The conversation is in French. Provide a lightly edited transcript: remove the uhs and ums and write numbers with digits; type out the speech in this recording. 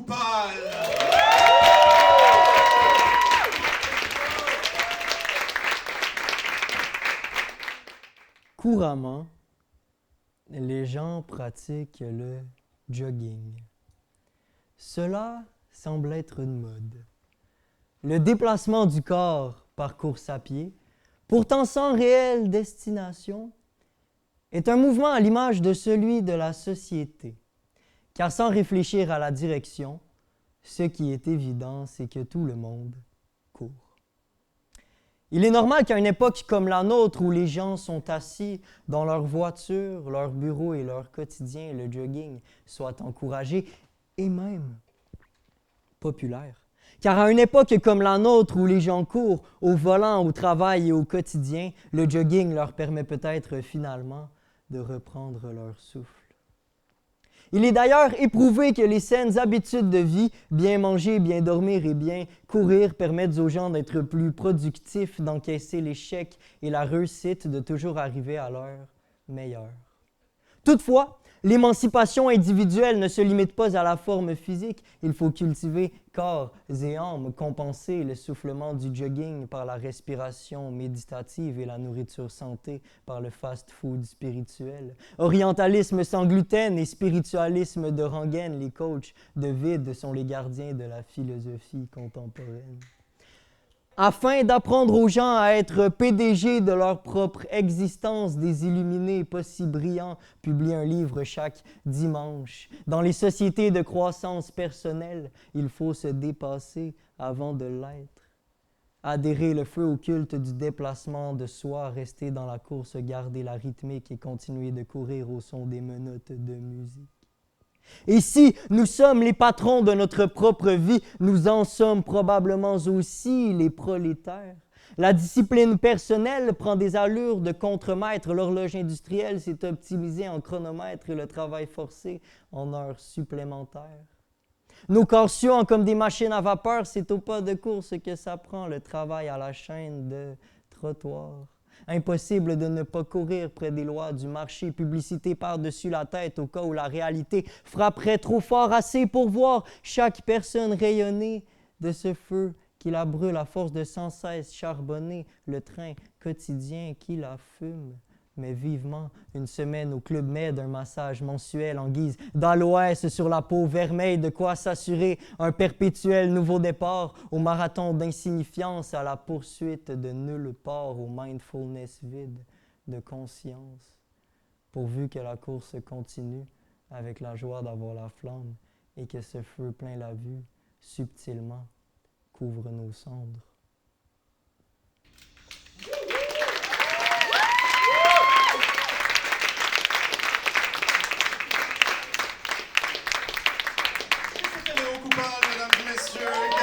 pâle. Couramment, les gens pratiquent le jogging. Cela semble être une mode. Le déplacement du corps par course à pied, pourtant sans réelle destination, est un mouvement à l'image de celui de la société. Car sans réfléchir à la direction, ce qui est évident, c'est que tout le monde court. Il est normal qu'à une époque comme la nôtre, où les gens sont assis dans leur voiture, leur bureau et leur quotidien, le jogging soit encouragé et même populaire. Car à une époque comme la nôtre, où les gens courent au volant, au travail et au quotidien, le jogging leur permet peut-être finalement de reprendre leur souffle. Il est d'ailleurs éprouvé que les saines habitudes de vie, bien manger, bien dormir et bien courir, permettent aux gens d'être plus productifs, d'encaisser l'échec et la réussite, de toujours arriver à l'heure meilleure. Toutefois, l'émancipation individuelle ne se limite pas à la forme physique. Il faut cultiver corps et âme, compenser l'essoufflement du jogging par la respiration méditative et la nourriture santé par le fast-food spirituel. Orientalisme sans gluten et spiritualisme de rengaine, les coachs de vide sont les gardiens de la philosophie contemporaine. Afin d'apprendre aux gens à être PDG de leur propre existence, des illuminés pas si brillants publient un livre chaque dimanche. Dans les sociétés de croissance personnelle, il faut se dépasser avant de l'être. Adhérer le feu au culte du déplacement de soi, rester dans la course, garder la rythmique et continuer de courir au son des menottes de musique. Et si nous sommes les patrons de notre propre vie, nous en sommes probablement aussi les prolétaires. La discipline personnelle prend des allures de contremaître, l'horloge industrielle s'est optimisée en chronomètre et le travail forcé en heures supplémentaires. Nos corps suants comme des machines à vapeur, c'est au pas de course que ça prend le travail à la chaîne de trottoir. Impossible de ne pas courir près des lois du marché, publicité par-dessus la tête au cas où la réalité frapperait trop fort, assez pour voir chaque personne rayonner de ce feu qui la brûle à force de sans cesse charbonner, le train quotidien qui la fume. Mais vivement, une semaine au Club Med, un massage mensuel en guise d'aloès sur la peau vermeille, de quoi s'assurer un perpétuel nouveau départ au marathon d'insignifiance, à la poursuite de nulle part, au mindfulness vide de conscience, pourvu que la course continue avec la joie d'avoir la flamme et que ce feu plein la vue, subtilement, couvre nos cendres. Mesdames et messieurs.